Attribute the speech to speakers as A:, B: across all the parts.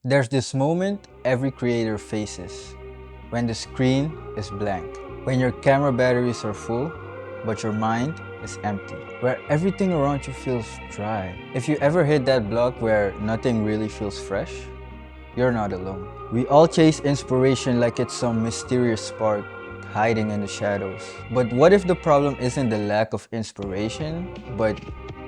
A: There's this moment every creator faces, when the screen is blank, when your camera batteries are full, but your mind is empty, where everything around you feels dry. If you ever hit that block where nothing really feels fresh, you're not alone. We all chase inspiration like it's some mysterious spark hiding in the shadows. But what if the problem isn't the lack of inspiration, but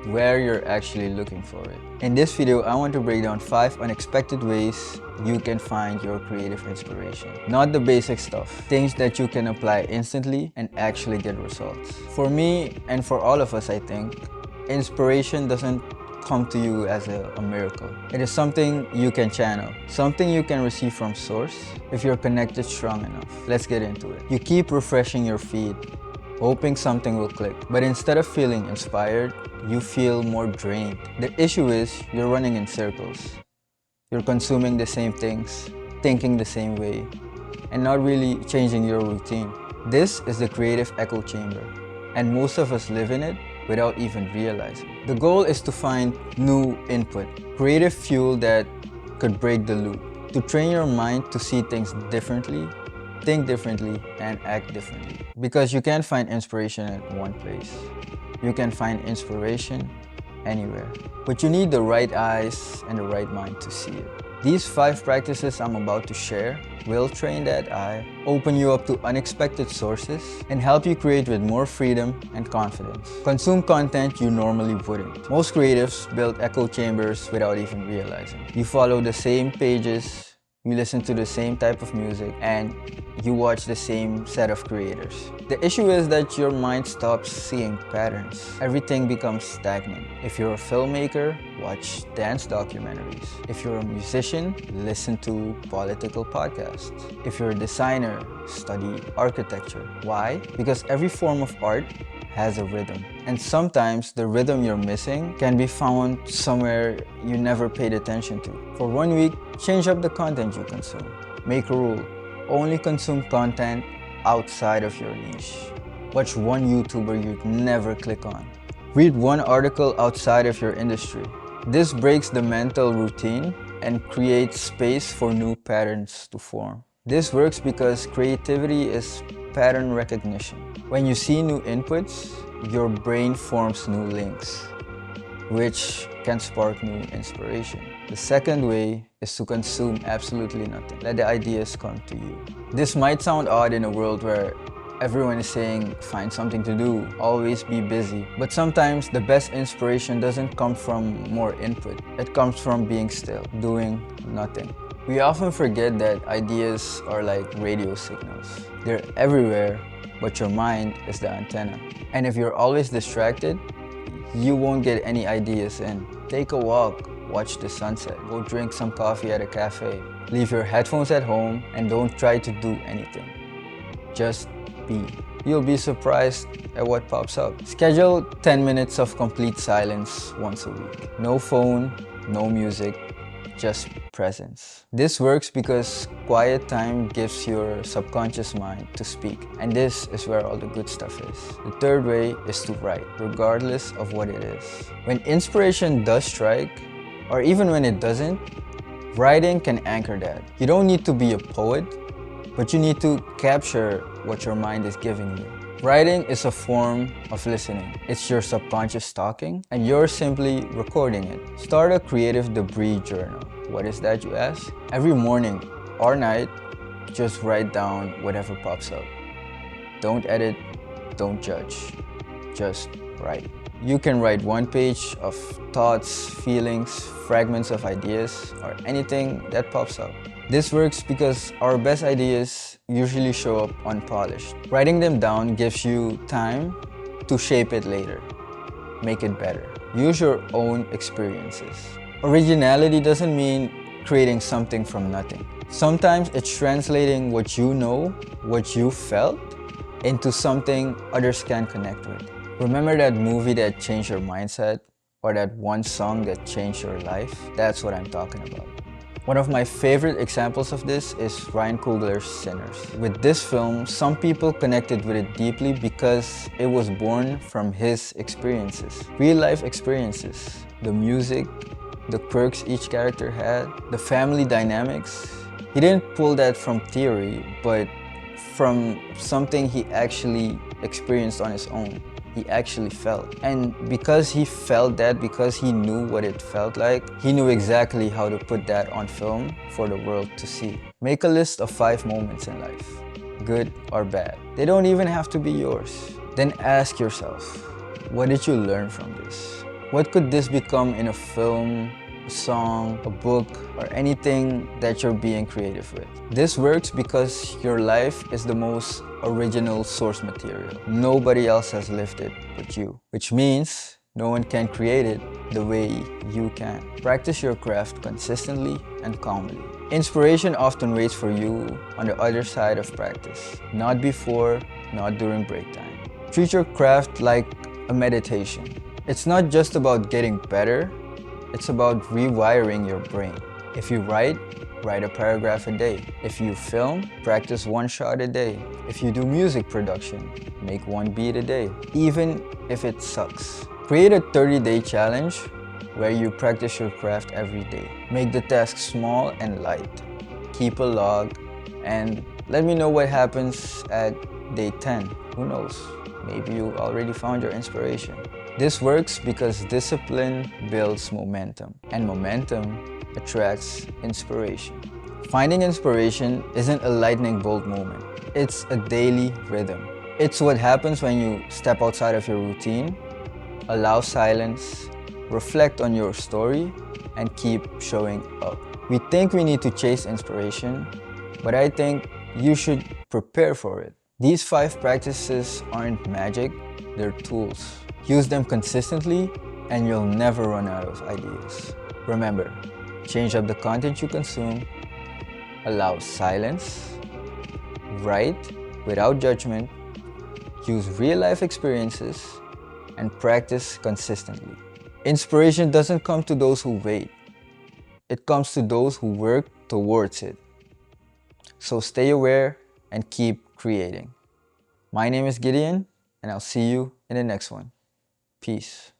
A: where you're actually looking for it? In this video, I want to break down 5 unexpected ways you can find your creative inspiration. Not the basic stuff, things that you can apply instantly and actually get results. For me, and for all of us I think, inspiration doesn't come to you as a miracle. It is something you can channel, something you can receive from source if you're connected strong enough. Let's get into it. You keep refreshing your feed, hoping something will click. But instead of feeling inspired, you feel more drained. The issue is you're running in circles. You're consuming the same things, thinking the same way, and not really changing your routine. This is the creative echo chamber, and most of us live in it without even realizing. The goal is to find new input, creative fuel that could break the loop, to train your mind to see things differently, think differently, and act differently. Because you can't find inspiration in one place. You can find inspiration anywhere. But you need the right eyes and the right mind to see it. These 5 practices I'm about to share will train that eye, open you up to unexpected sources, and help you create with more freedom and confidence. Consume content you normally wouldn't. Most creatives build echo chambers without even realizing. You follow the same pages, you listen to the same type of music, and you watch the same set of creators. The issue is that your mind stops seeing patterns. Everything becomes stagnant. If you're a filmmaker, watch dance documentaries. If you're a musician, listen to political podcasts. If you're a designer, study architecture. Why? Because every form of art has a rhythm. And sometimes the rhythm you're missing can be found somewhere you never paid attention to. For 1 week, change up the content you consume. Make a rule. Only consume content outside of your niche. Watch one YouTuber you'd never click on. Read one article outside of your industry. This breaks the mental routine and creates space for new patterns to form. This works because creativity is pattern recognition. When you see new inputs, your brain forms new links, which can spark new inspiration. The second way is to consume absolutely nothing. Let the ideas come to you. This might sound odd in a world where everyone is saying, find something to do, always be busy. But sometimes the best inspiration doesn't come from more input. It comes from being still, doing nothing. We often forget that ideas are like radio signals. They're everywhere, but your mind is the antenna. And if you're always distracted, you won't get any ideas in. Take a walk, watch the sunset, go drink some coffee at a cafe. Leave your headphones at home and don't try to do anything. Just be. You'll be surprised at what pops up. Schedule 10 minutes of complete silence once a week. No phone, no music, just presence. This works because quiet time gives your subconscious mind to speak, and this is where all the good stuff is. The third way is to write, regardless of what it is. When inspiration does strike, or even when it doesn't, writing can anchor that. You don't need to be a poet, but you need to capture what your mind is giving you. Writing is a form of listening. It's your subconscious talking, and you're simply recording it. Start a creative debris journal. What is that, you ask? Every morning or night, just write down whatever pops up. Don't edit, don't judge, just write. You can write 1 page of thoughts, feelings, fragments of ideas, or anything that pops up. This works because our best ideas usually show up unpolished. Writing them down gives you time to shape it later, make it better. Use your own experiences. Originality doesn't mean creating something from nothing. Sometimes it's translating what you know, what you felt, into something others can connect with. Remember that movie that changed your mindset? Or that one song that changed your life? That's what I'm talking about. One of my favorite examples of this is Ryan Coogler's Sinners. With this film, some people connected with it deeply because it was born from his experiences, real life experiences. The music, the quirks each character had, the family dynamics. He didn't pull that from theory, but from something he actually experienced on his own. He actually felt. And because he felt that, because he knew what it felt like, he knew exactly how to put that on film for the world to see. Make a list of 5 moments in life, good or bad. They don't even have to be yours. Then ask yourself, what did you learn from this? What could this become in a film, a song, a book, or anything that you're being creative with? This works because your life is the most original source material. Nobody else has lived it but you, which means no one can create it the way you can. Practice your craft consistently and calmly. Inspiration often waits for you on the other side of practice, not before, not during break time. Treat your craft like a meditation. It's not just about getting better, it's about rewiring your brain. If you write a paragraph a day. If you film, practice 1 shot a day. If you do music production, make 1 beat a day, even if it sucks. Create a 30-day challenge where you practice your craft every day. Make the task small and light. Keep a log and let me know what happens at day 10. Who knows? Maybe you already found your inspiration. This works because discipline builds momentum, and momentum attracts inspiration. Finding inspiration isn't a lightning bolt moment. It's a daily rhythm. It's what happens when you step outside of your routine, allow silence, reflect on your story, and keep showing up. We think we need to chase inspiration, but I think you should prepare for it. These 5 practices aren't magic, they're tools. Use them consistently and you'll never run out of ideas. Remember, change up the content you consume, allow silence, write without judgment, use real-life experiences, and practice consistently. Inspiration doesn't come to those who wait. It comes to those who work towards it. So stay aware and keep creating. My name is Gideon, and I'll see you in the next one. Peace.